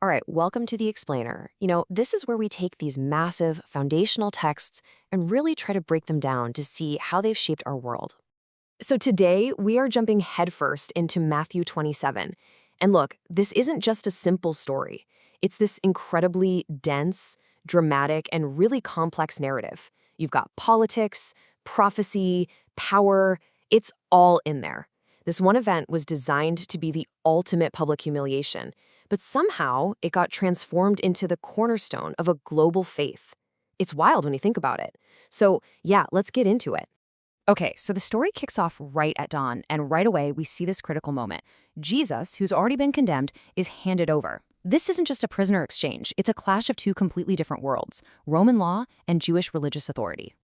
All right, welcome to The Explainer. This is where we take these massive foundational texts and really try to break them down to see how they've shaped our world. So today, we are jumping headfirst into Matthew 27. And look, this isn't just a simple story. It's this incredibly dense, dramatic, and really complex narrative. You've got politics, prophecy, power, it's all in there. This one event was designed to be the ultimate public humiliation, but somehow it got transformed into the cornerstone of a global faith. It's wild when you think about it. So, yeah, let's get into it. Okay, so the story kicks off right at dawn, and right away we see this critical moment. Jesus, who's already been condemned, is handed over. This isn't just a prisoner exchange, it's a clash of two completely different worlds, Roman law and Jewish religious authority.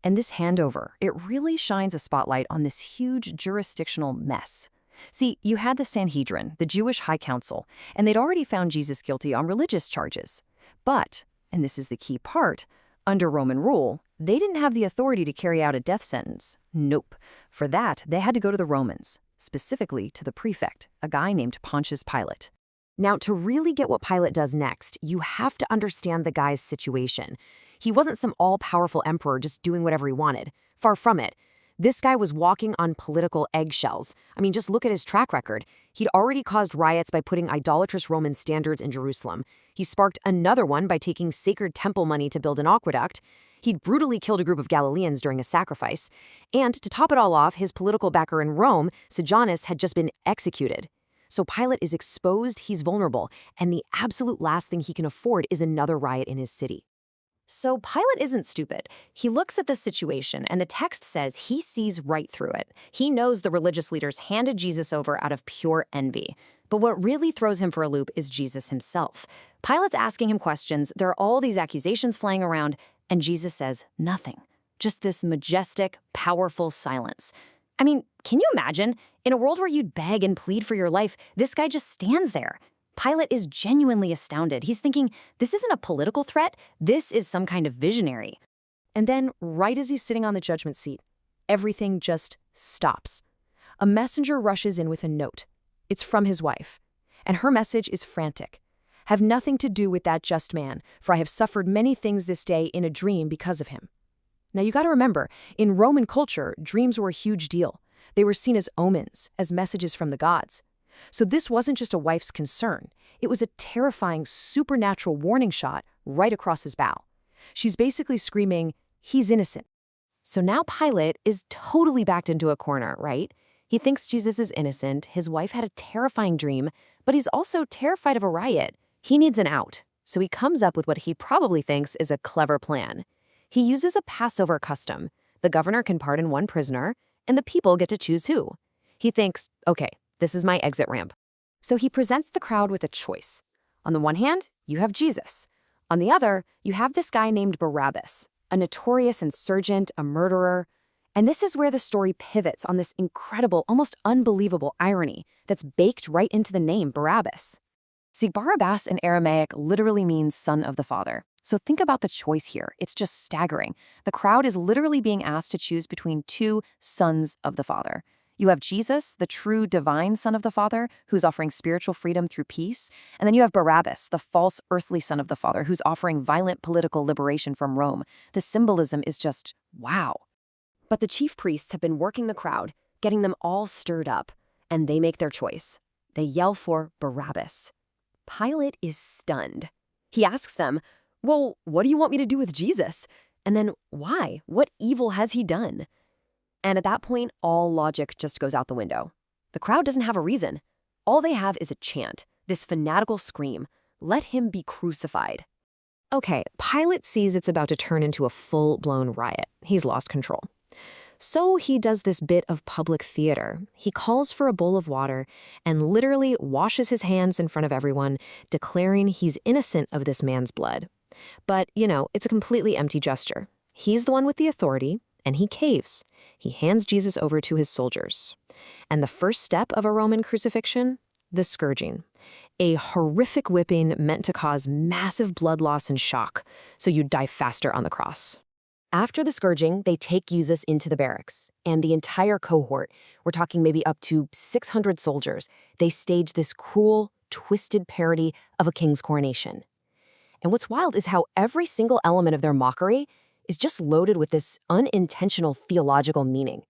And this handover, it really shines a spotlight on this huge jurisdictional mess. See, you had the Sanhedrin, the Jewish High Council, and they'd already found Jesus guilty on religious charges. But, and this is the key part, under Roman rule, they didn't have the authority to carry out a death sentence. Nope. For that, they had to go to the Romans, specifically to the prefect, a guy named Pontius Pilate. Now, to really get what Pilate does next, you have to understand the guy's situation. He wasn't some all-powerful emperor just doing whatever he wanted. Far from it. This guy was walking on political eggshells. I mean, just look at his track record. He'd already caused riots by putting idolatrous Roman standards in Jerusalem. He sparked another one by taking sacred temple money to build an aqueduct. He'd brutally killed a group of Galileans during a sacrifice. And to top it all off, his political backer in Rome, Sejanus, had just been executed. So Pilate is exposed, he's vulnerable, and the absolute last thing he can afford is another riot in his city. So Pilate isn't stupid. He looks at the situation, and the text says he sees right through it. He knows the religious leaders handed Jesus over out of pure envy. But what really throws him for a loop is Jesus himself. Pilate's asking him questions, there are all these accusations flying around, and Jesus says nothing. Just this majestic, powerful silence. I mean, can you imagine? In a world where you'd beg and plead for your life, this guy just stands there. Pilate is genuinely astounded. He's thinking, this isn't a political threat, this is some kind of visionary. And then, right as he's sitting on the judgment seat, everything just stops. A messenger rushes in with a note. It's from his wife. And her message is frantic. Have nothing to do with that just man, for I have suffered many things this day in a dream because of him. Now you gotta remember, in Roman culture, dreams were a huge deal. They were seen as omens, as messages from the gods. So this wasn't just a wife's concern. It was a terrifying, supernatural warning shot right across his bow. She's basically screaming, he's innocent. So now Pilate is totally backed into a corner, right? He thinks Jesus is innocent, his wife had a terrifying dream, but he's also terrified of a riot. He needs an out, so he comes up with what he probably thinks is a clever plan. He uses a Passover custom. The governor can pardon one prisoner, and the people get to choose who. He thinks, okay, this is my exit ramp. So he presents the crowd with a choice. On the one hand, you have Jesus. On the other, you have this guy named Barabbas, a notorious insurgent, a murderer. And this is where the story pivots on this incredible, almost unbelievable irony that's baked right into the name Barabbas. See, Barabbas in Aramaic literally means son of the father. So think about the choice here. It's just staggering. The crowd is literally being asked to choose between two sons of the father. You have Jesus, the true divine son of the Father, who's offering spiritual freedom through peace. And then you have Barabbas, the false earthly son of the Father, who's offering violent political liberation from Rome. The symbolism is just wow. But the chief priests have been working the crowd, getting them all stirred up, and they make their choice. They yell for Barabbas. Pilate is stunned. He asks them, well, what do you want me to do with Jesus? And then why? What evil has he done? And at that point, all logic just goes out the window. The crowd doesn't have a reason. All they have is a chant, this fanatical scream, let him be crucified. Okay, Pilate sees it's about to turn into a full-blown riot. He's lost control. So he does this bit of public theater. He calls for a bowl of water and literally washes his hands in front of everyone, declaring he's innocent of this man's blood. But, it's a completely empty gesture. He's the one with the authority, and he caves. He hands Jesus over to his soldiers. And the first step of a Roman crucifixion? The scourging. A horrific whipping meant to cause massive blood loss and shock, so you'd die faster on the cross. After the scourging, they take Jesus into the barracks, and the entire cohort, we're talking maybe up to 600 soldiers, they stage this cruel, twisted parody of a king's coronation. And what's wild is how every single element of their mockery is just loaded with this unintentional theological meaning.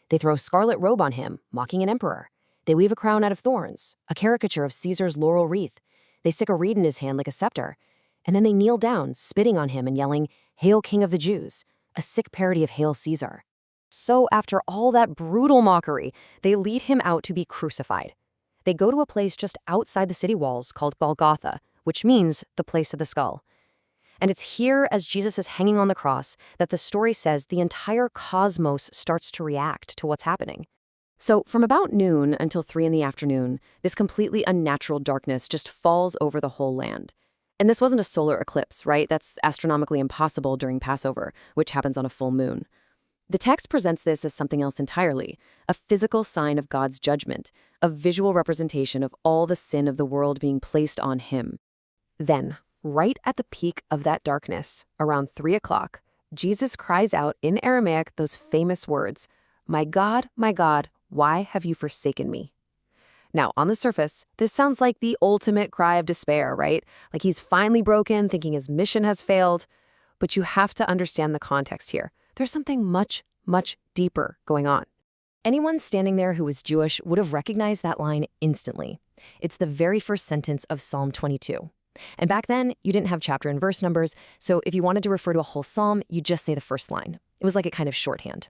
They throw a scarlet robe on him, mocking an emperor. They weave a crown out of thorns, a caricature of Caesar's laurel wreath. They stick a reed in his hand like a scepter. And then they kneel down, spitting on him and yelling, "Hail King of the Jews," a sick parody of "Hail Caesar." So after all that brutal mockery, they lead him out to be crucified. They go to a place just outside the city walls called Golgotha, which means the place of the skull. And it's here, as Jesus is hanging on the cross, that the story says the entire cosmos starts to react to what's happening. So from about noon until 3 in the afternoon, this completely unnatural darkness just falls over the whole land. And this wasn't a solar eclipse, right? That's astronomically impossible during Passover, which happens on a full moon. The text presents this as something else entirely, a physical sign of God's judgment, a visual representation of all the sin of the world being placed on him. Then, right at the peak of that darkness, around 3 o'clock, Jesus cries out in Aramaic those famous words, my God, why have you forsaken me?" Now, on the surface, this sounds like the ultimate cry of despair, right? Like he's finally broken, thinking his mission has failed. But you have to understand the context here. There's something much, much deeper going on. Anyone standing there who was Jewish would have recognized that line instantly. It's the very first sentence of Psalm 22. And back then, you didn't have chapter and verse numbers, so if you wanted to refer to a whole psalm, you'd just say the first line. It was like a kind of shorthand.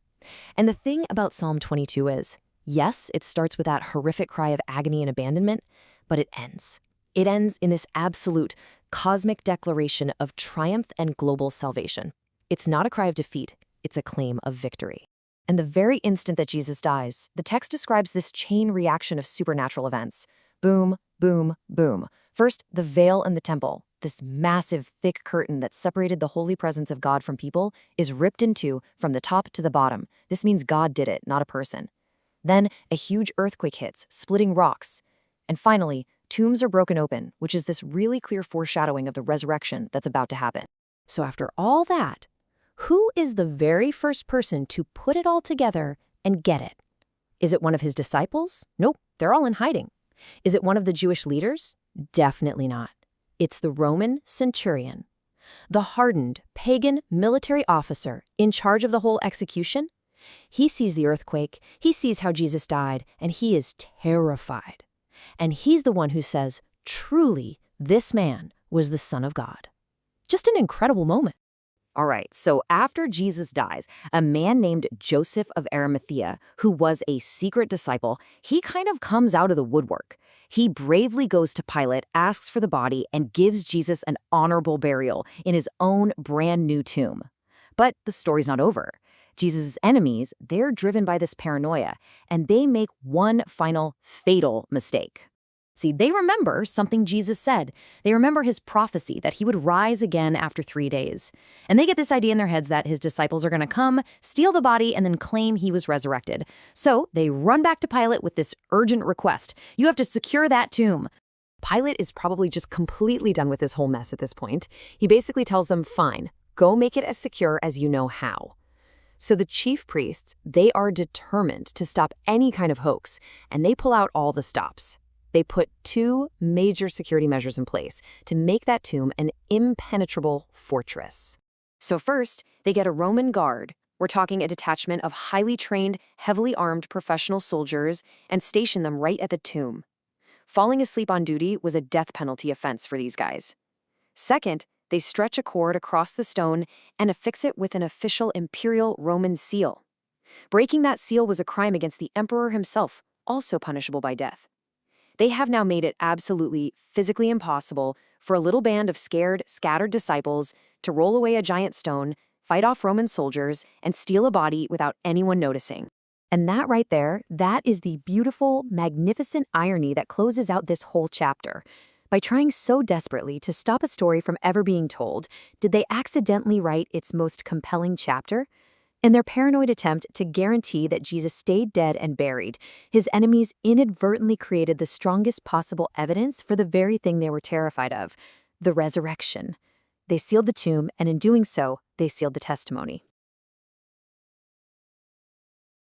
And the thing about Psalm 22 is, yes, it starts with that horrific cry of agony and abandonment, but it ends. It ends in this absolute, cosmic declaration of triumph and global salvation. It's not a cry of defeat, it's a claim of victory. And the very instant that Jesus dies, the text describes this chain reaction of supernatural events. Boom, boom, boom. First, the veil in the temple, this massive, thick curtain that separated the holy presence of God from people, is ripped in two from the top to the bottom. This means God did it, not a person. Then, a huge earthquake hits, splitting rocks. And finally, tombs are broken open, which is this really clear foreshadowing of the resurrection that's about to happen. So after all that, who is the very first person to put it all together and get it? Is it one of his disciples? Nope, they're all in hiding. Is it one of the Jewish leaders? Definitely not. It's the Roman centurion. The hardened, pagan military officer in charge of the whole execution. He sees the earthquake, he sees how Jesus died, and he is terrified. And he's the one who says, truly, this man was the Son of God. Just an incredible moment. All right, so after Jesus dies, a man named Joseph of Arimathea, who was a secret disciple, he kind of comes out of the woodwork. He bravely goes to Pilate, asks for the body, and gives Jesus an honorable burial in his own brand new tomb. But the story's not over. Jesus' enemies, they're driven by this paranoia, and they make one final fatal mistake. See, they remember something Jesus said. They remember his prophecy that he would rise again after 3 days. And they get this idea in their heads that his disciples are going to come, steal the body, and then claim he was resurrected. So they run back to Pilate with this urgent request. You have to secure that tomb. Pilate is probably just completely done with this whole mess at this point. He basically tells them, fine, go make it as secure as you know how. So the chief priests, they are determined to stop any kind of hoax, and they pull out all the stops. They put 2 major security measures in place to make that tomb an impenetrable fortress. So first, they get a Roman guard. We're talking a detachment of highly trained, heavily armed professional soldiers, and station them right at the tomb. Falling asleep on duty was a death penalty offense for these guys. Second, they stretch a cord across the stone and affix it with an official imperial Roman seal. Breaking that seal was a crime against the emperor himself, also punishable by death. They have now made it absolutely physically impossible for a little band of scared, scattered disciples to roll away a giant stone, fight off Roman soldiers, and steal a body without anyone noticing. And that right there, that is the beautiful, magnificent irony that closes out this whole chapter. By trying so desperately to stop a story from ever being told, did they accidentally write its most compelling chapter? In their paranoid attempt to guarantee that Jesus stayed dead and buried, his enemies inadvertently created the strongest possible evidence for the very thing they were terrified of, the resurrection. They sealed the tomb, and in doing so, they sealed the testimony.